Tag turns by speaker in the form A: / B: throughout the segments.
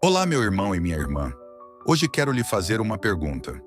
A: Olá, meu irmão e minha irmã. Hoje quero lhe fazer uma pergunta.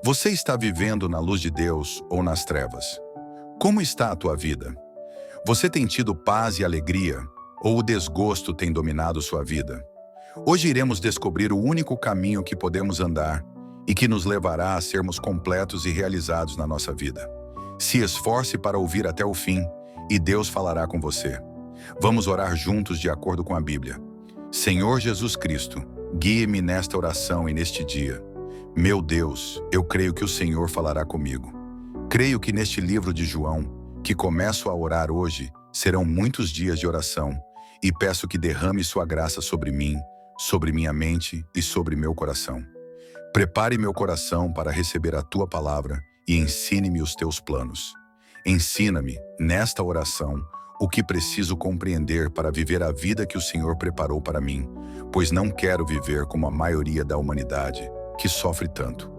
A: Você está vivendo na luz de Deus ou nas trevas? Como está a tua vida? Você tem tido paz e alegria ou o desgosto tem dominado sua vida? Hoje iremos descobrir o único caminho que podemos andar e que nos levará a sermos completos e realizados na nossa vida. Se esforce para ouvir até o fim e Deus falará com você. Vamos orar juntos de acordo com a Bíblia. Senhor Jesus Cristo, guie-me nesta oração e neste dia. Meu Deus, eu creio que o Senhor falará comigo. Creio que neste livro de João, que começo a orar hoje, serão muitos dias de oração, e peço que derrame sua graça sobre mim, sobre minha mente e sobre meu coração. Prepare meu coração para receber a tua palavra e ensine-me os teus planos. Ensina-me, nesta oração, o que preciso compreender para viver a vida que o Senhor preparou para mim, pois não quero viver como a maioria da humanidade, que sofre tanto.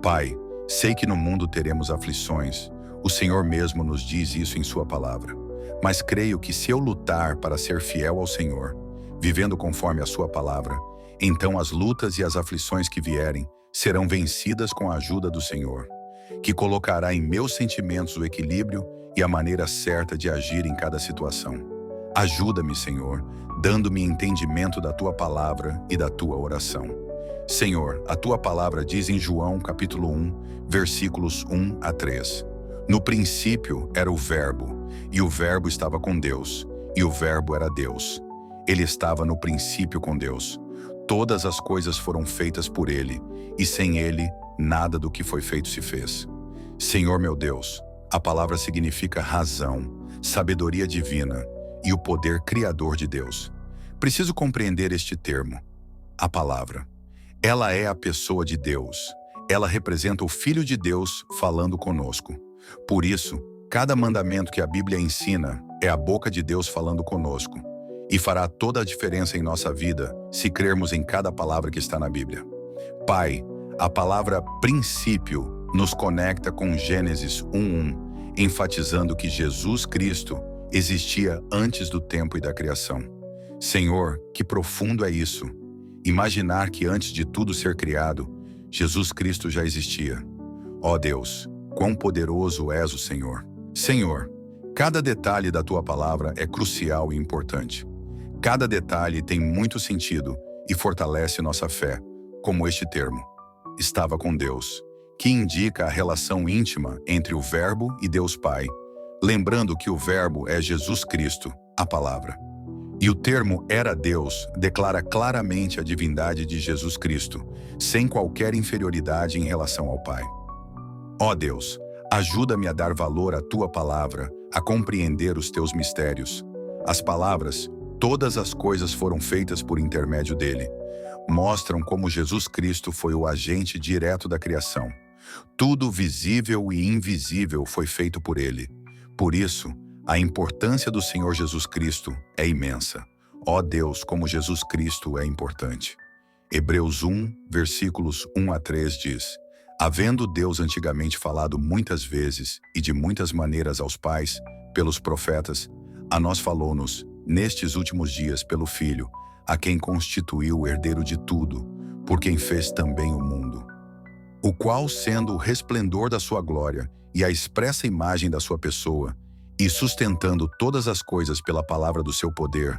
A: Pai, sei que no mundo teremos aflições, o Senhor mesmo nos diz isso em sua palavra, mas creio que se eu lutar para ser fiel ao Senhor, vivendo conforme a sua palavra, então as lutas e as aflições que vierem serão vencidas com a ajuda do Senhor, que colocará em meus sentimentos o equilíbrio e a maneira certa de agir em cada situação. Ajuda-me, Senhor, dando-me entendimento da Tua palavra e da Tua oração. Senhor, a Tua palavra diz em João capítulo 1, versículos 1 a 3. No princípio era o Verbo, e o Verbo estava com Deus, e o Verbo era Deus. Ele estava no princípio com Deus. Todas as coisas foram feitas por Ele, e sem Ele, nada do que foi feito se fez. Senhor meu Deus, a palavra significa razão, sabedoria divina e o poder criador de Deus. Preciso compreender este termo, a palavra. Ela é a pessoa de Deus. Ela representa o Filho de Deus falando conosco. Por isso, cada mandamento que a Bíblia ensina é a boca de Deus falando conosco. E fará toda a diferença em nossa vida se crermos em cada palavra que está na Bíblia. Pai, a palavra princípio nos conecta com Gênesis 1:1, enfatizando que Jesus Cristo existia antes do tempo e da criação. Senhor, que profundo é isso! Imaginar que antes de tudo ser criado, Jesus Cristo já existia. Ó Deus, quão poderoso és o Senhor! Senhor, cada detalhe da Tua palavra é crucial e importante. Cada detalhe tem muito sentido e fortalece nossa fé, como este termo, estava com Deus, que indica a relação íntima entre o Verbo e Deus Pai, lembrando que o Verbo é Jesus Cristo, a palavra. E o termo era Deus declara claramente a divindade de Jesus Cristo, sem qualquer inferioridade em relação ao Pai. Ó Deus, ajuda-me a dar valor à Tua palavra, a compreender os Teus mistérios. As palavras, todas as coisas foram feitas por intermédio dele, mostram como Jesus Cristo foi o agente direto da criação. Tudo visível e invisível foi feito por ele. Por isso, a importância do Senhor Jesus Cristo é imensa. Ó Deus, como Jesus Cristo é importante. Hebreus 1, versículos 1 a 3 diz: Havendo Deus antigamente falado muitas vezes e de muitas maneiras aos pais, pelos profetas, a nós falou-nos, nestes últimos dias, pelo Filho, a quem constituiu o herdeiro de tudo, por quem fez também o mundo. O qual, sendo o resplendor da sua glória e a expressa imagem da sua pessoa, e sustentando todas as coisas pela palavra do seu poder,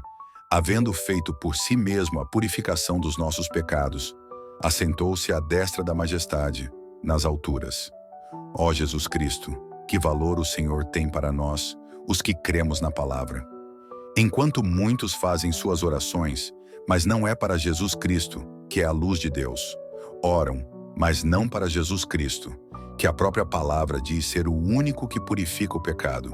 A: havendo feito por si mesmo a purificação dos nossos pecados, assentou-se à destra da majestade, nas alturas. Ó Jesus Cristo, que valor o Senhor tem para nós, os que cremos na palavra. Enquanto muitos fazem suas orações, mas não é para Jesus Cristo, que é a luz de Deus, oram, mas não para Jesus Cristo, que a própria palavra diz ser o único que purifica o pecado,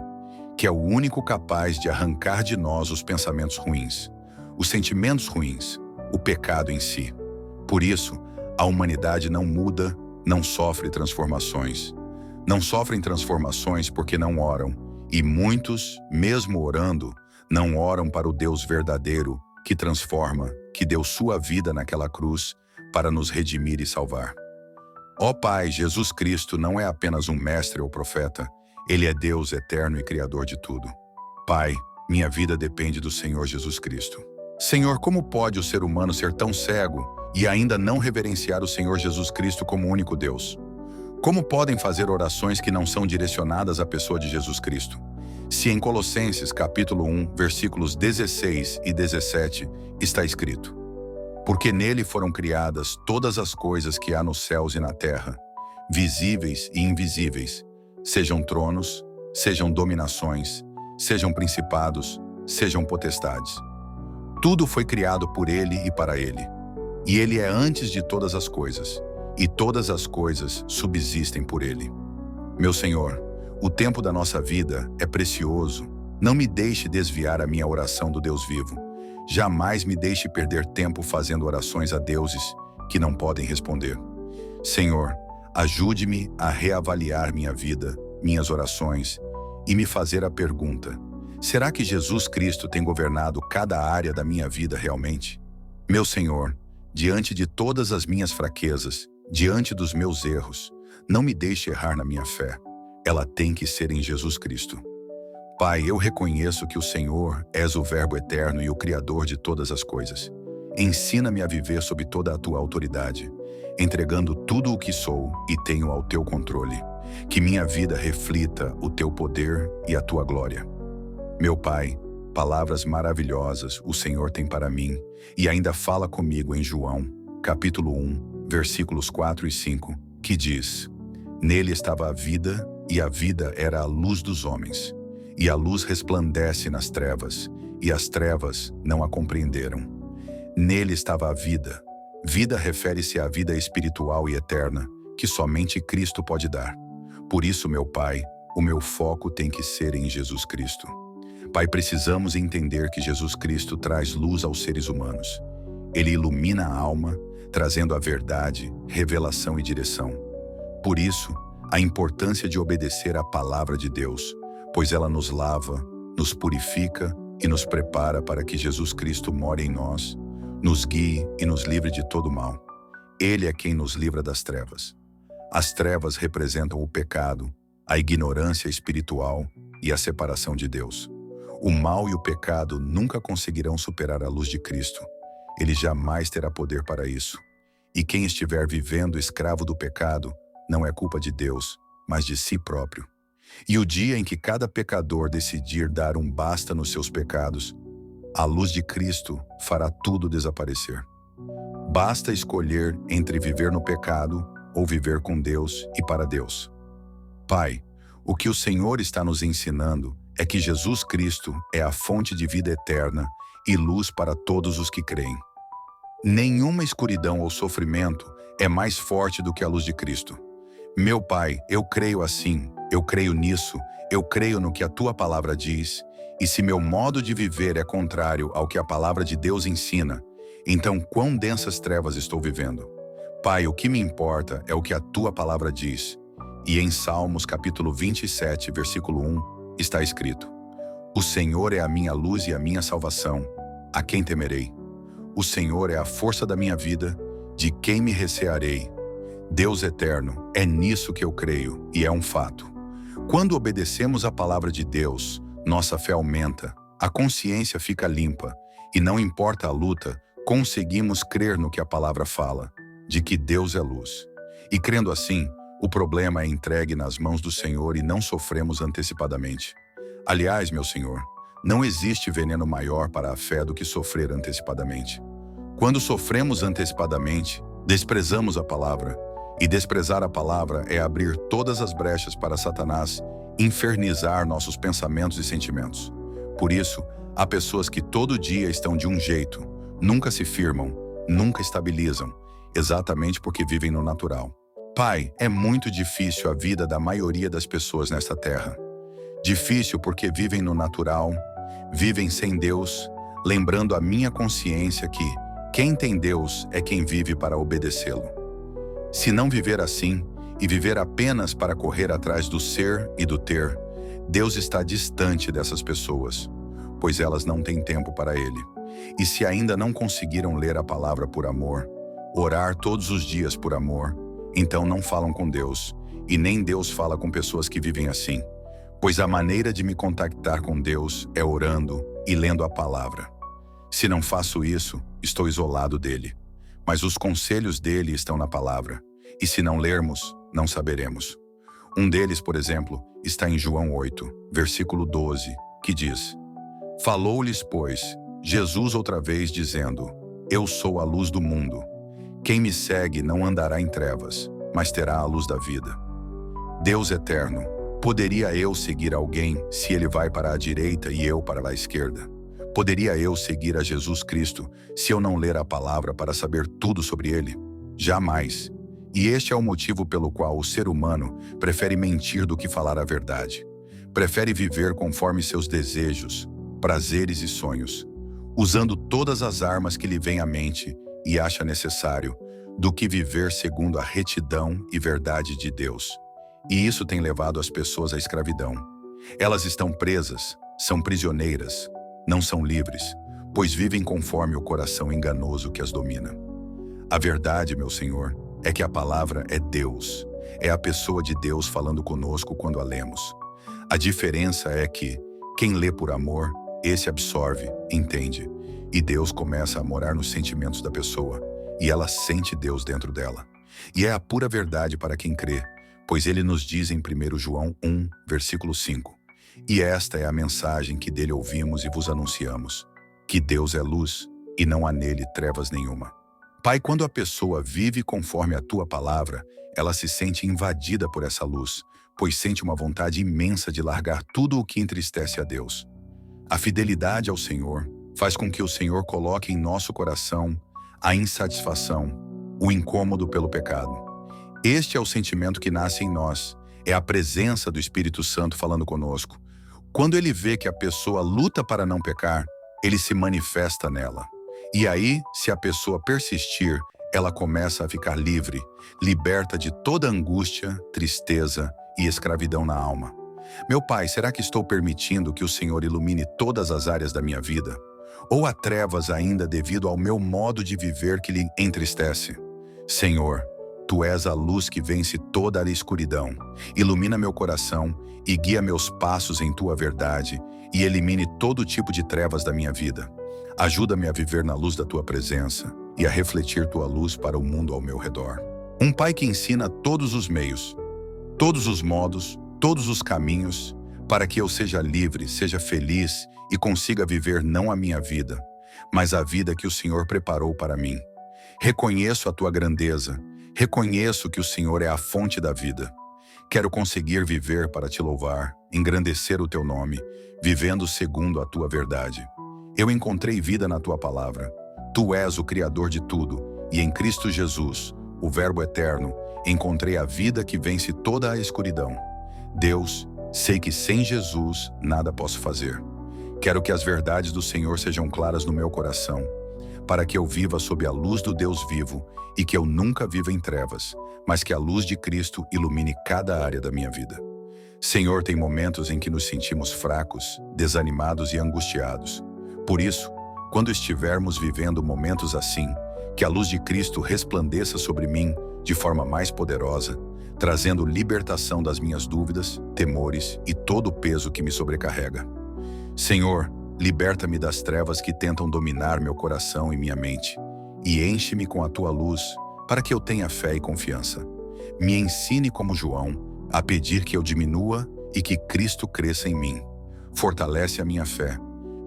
A: que é o único capaz de arrancar de nós os pensamentos ruins, os sentimentos ruins, o pecado em si. Por isso, a humanidade não muda, não sofre transformações. Não sofrem transformações porque não oram, e muitos, mesmo orando, não oram para o Deus verdadeiro, que transforma, que deu sua vida naquela cruz para nos redimir e salvar. Ó Pai, Jesus Cristo não é apenas um mestre ou profeta, Ele é Deus eterno e Criador de tudo. Pai, minha vida depende do Senhor Jesus Cristo. Senhor, como pode o ser humano ser tão cego e ainda não reverenciar o Senhor Jesus Cristo como único Deus? Como podem fazer orações que não são direcionadas à pessoa de Jesus Cristo? Se em Colossenses capítulo 1, versículos 16 e 17 está escrito: porque nele foram criadas todas as coisas que há nos céus e na terra, visíveis e invisíveis, sejam tronos, sejam dominações, sejam principados, sejam potestades. Tudo foi criado por ele e para ele. E ele é antes de todas as coisas, e todas as coisas subsistem por ele. Meu Senhor, o tempo da nossa vida é precioso. Não me deixe desviar a minha oração do Deus vivo. Jamais me deixe perder tempo fazendo orações a deuses que não podem responder. Senhor, ajude-me a reavaliar minha vida, minhas orações, e me fazer a pergunta: será que Jesus Cristo tem governado cada área da minha vida realmente? Meu Senhor, diante de todas as minhas fraquezas, diante dos meus erros, não me deixe errar na minha fé. Ela tem que ser em Jesus Cristo. Pai, eu reconheço que o Senhor és o Verbo eterno e o Criador de todas as coisas. Ensina-me a viver sob toda a tua autoridade, entregando tudo o que sou e tenho ao teu controle. Que minha vida reflita o teu poder e a tua glória. Meu Pai, palavras maravilhosas o Senhor tem para mim e ainda fala comigo em João, capítulo 1, versículos 4 e 5, que diz: nele estava a vida e a vida era a luz dos homens. E a luz resplandece nas trevas, e as trevas não a compreenderam. Nele estava a vida. Vida refere-se à vida espiritual e eterna, que somente Cristo pode dar. Por isso, meu Pai, o meu foco tem que ser em Jesus Cristo. Pai, precisamos entender que Jesus Cristo traz luz aos seres humanos. Ele ilumina a alma, trazendo a verdade, revelação e direção. Por isso, a importância de obedecer à palavra de Deus, pois ela nos lava, nos purifica e nos prepara para que Jesus Cristo more em nós, nos guie e nos livre de todo mal. Ele é quem nos livra das trevas. As trevas representam o pecado, a ignorância espiritual e a separação de Deus. O mal e o pecado nunca conseguirão superar a luz de Cristo. Ele jamais terá poder para isso. E quem estiver vivendo escravo do pecado não é culpa de Deus, mas de si próprio. E o dia em que cada pecador decidir dar um basta nos seus pecados, a luz de Cristo fará tudo desaparecer. Basta escolher entre viver no pecado ou viver com Deus e para Deus. Pai, o que o Senhor está nos ensinando é que Jesus Cristo é a fonte de vida eterna e luz para todos os que creem. Nenhuma escuridão ou sofrimento é mais forte do que a luz de Cristo. Meu Pai, eu creio assim, eu creio nisso, eu creio no que a tua palavra diz, e se meu modo de viver é contrário ao que a palavra de Deus ensina, então quão densas trevas estou vivendo? Pai, o que me importa é o que a tua palavra diz. E em Salmos capítulo 27, versículo 1, está escrito: o Senhor é a minha luz e a minha salvação, a quem temerei? O Senhor é a força da minha vida, de quem me recearei? Deus eterno, é nisso que eu creio, e é um fato. Quando obedecemos a palavra de Deus, nossa fé aumenta, a consciência fica limpa, e não importa a luta, conseguimos crer no que a palavra fala, de que Deus é luz. E crendo assim, o problema é entregue nas mãos do Senhor e não sofremos antecipadamente. Aliás, meu Senhor, não existe veneno maior para a fé do que sofrer antecipadamente. Quando sofremos antecipadamente, desprezamos a palavra, e desprezar a palavra é abrir todas as brechas para Satanás infernizar nossos pensamentos e sentimentos. Por isso, há pessoas que todo dia estão de um jeito, nunca se firmam, nunca estabilizam, exatamente porque vivem no natural. Pai, é muito difícil a vida da maioria das pessoas nesta terra. Difícil porque vivem no natural, vivem sem Deus, lembrando a minha consciência que quem tem Deus é quem vive para obedecê-lo. Se não viver assim, e viver apenas para correr atrás do ser e do ter, Deus está distante dessas pessoas, pois elas não têm tempo para Ele. E se ainda não conseguiram ler a palavra por amor, orar todos os dias por amor, então não falam com Deus, e nem Deus fala com pessoas que vivem assim, pois a maneira de me contactar com Deus é orando e lendo a palavra. Se não faço isso, estou isolado dele. Mas os conselhos dele estão na palavra, e se não lermos, não saberemos. Um deles, por exemplo, está em João 8, versículo 12, que diz: Falou-lhes, pois, Jesus outra vez, dizendo: Eu sou a luz do mundo. Quem me segue não andará em trevas, mas terá a luz da vida. Deus eterno, poderia eu seguir alguém se ele vai para a direita e eu para a esquerda? Poderia eu seguir a Jesus Cristo se eu não ler a palavra para saber tudo sobre ele? Jamais. E este é o motivo pelo qual o ser humano prefere mentir do que falar a verdade. Prefere viver conforme seus desejos, prazeres e sonhos, usando todas as armas que lhe vêm à mente e acha necessário, do que viver segundo a retidão e verdade de Deus. E isso tem levado as pessoas à escravidão. Elas estão presas, são prisioneiras, não são livres, pois vivem conforme o coração enganoso que as domina. A verdade, meu Senhor, é que a palavra é Deus. É a pessoa de Deus falando conosco quando a lemos. A diferença é que quem lê por amor, esse absorve, entende, e Deus começa a morar nos sentimentos da pessoa, e ela sente Deus dentro dela. E é a pura verdade para quem crê, pois ele nos diz em 1 João 1, versículo 5, E esta é a mensagem que dele ouvimos e vos anunciamos, que Deus é luz, e não há nele trevas nenhuma. Pai, quando a pessoa vive conforme a tua palavra, ela se sente invadida por essa luz, pois sente uma vontade imensa de largar tudo o que entristece a Deus. A fidelidade ao Senhor faz com que o Senhor coloque em nosso coração a insatisfação, o incômodo pelo pecado. Este é o sentimento que nasce em nós, é a presença do Espírito Santo falando conosco. Quando ele vê que a pessoa luta para não pecar, ele se manifesta nela. E aí, se a pessoa persistir, ela começa a ficar livre, liberta de toda angústia, tristeza e escravidão na alma. Meu Pai, será que estou permitindo que o Senhor ilumine todas as áreas da minha vida? Ou há trevas ainda devido ao meu modo de viver que lhe entristece? Senhor, Tu és a luz que vence toda a escuridão. Ilumina meu coração e guia meus passos em Tua verdade e elimine todo tipo de trevas da minha vida. Ajuda-me a viver na luz da Tua presença e a refletir Tua luz para o mundo ao meu redor. Um Pai que ensina todos os meios, todos os modos, todos os caminhos, para que eu seja livre, seja feliz e consiga viver não a minha vida, mas a vida que o Senhor preparou para mim. Reconheço a Tua grandeza, reconheço que o Senhor é a fonte da vida. Quero conseguir viver para Te louvar, engrandecer o Teu nome, vivendo segundo a Tua verdade. Eu encontrei vida na Tua palavra. Tu és o Criador de tudo, e em Cristo Jesus, o Verbo eterno, encontrei a vida que vence toda a escuridão. Deus, sei que sem Jesus nada posso fazer. Quero que as verdades do Senhor sejam claras no meu coração, para que eu viva sob a luz do Deus vivo e que eu nunca viva em trevas, mas que a luz de Cristo ilumine cada área da minha vida. Senhor, tem momentos em que nos sentimos fracos, desanimados e angustiados. Por isso, quando estivermos vivendo momentos assim, que a luz de Cristo resplandeça sobre mim de forma mais poderosa, trazendo libertação das minhas dúvidas, temores e todo o peso que me sobrecarrega. Senhor, liberta-me das trevas que tentam dominar meu coração e minha mente, e enche-me com a Tua luz, para que eu tenha fé e confiança. Me ensine como João a pedir que eu diminua e que Cristo cresça em mim. Fortalece a minha fé.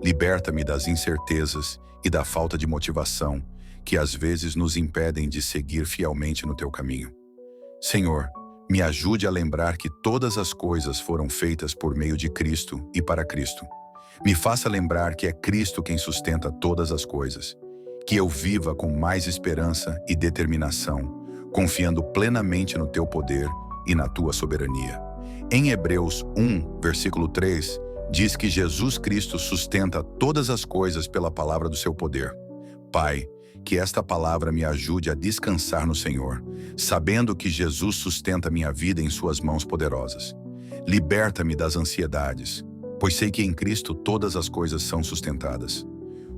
A: Liberta-me das incertezas e da falta de motivação que às vezes nos impedem de seguir fielmente no Teu caminho. Senhor, me ajude a lembrar que todas as coisas foram feitas por meio de Cristo e para Cristo. Me faça lembrar que é Cristo quem sustenta todas as coisas. Que eu viva com mais esperança e determinação, confiando plenamente no Teu poder e na Tua soberania. Em Hebreus 1, versículo 3, diz que Jesus Cristo sustenta todas as coisas pela palavra do Seu poder. Pai, que esta palavra me ajude a descansar no Senhor, sabendo que Jesus sustenta minha vida em Suas mãos poderosas. Liberta-me das ansiedades, pois sei que em Cristo todas as coisas são sustentadas.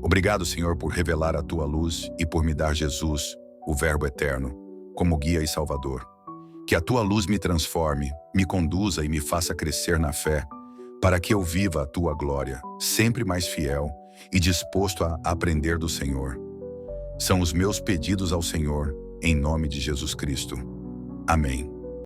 A: Obrigado, Senhor, por revelar a Tua luz e por me dar Jesus, o Verbo eterno, como guia e salvador. Que a Tua luz me transforme, me conduza e me faça crescer na fé, para que eu viva a Tua glória, sempre mais fiel, e disposto a aprender do Senhor. São os meus pedidos ao Senhor, em nome de Jesus Cristo. Amém.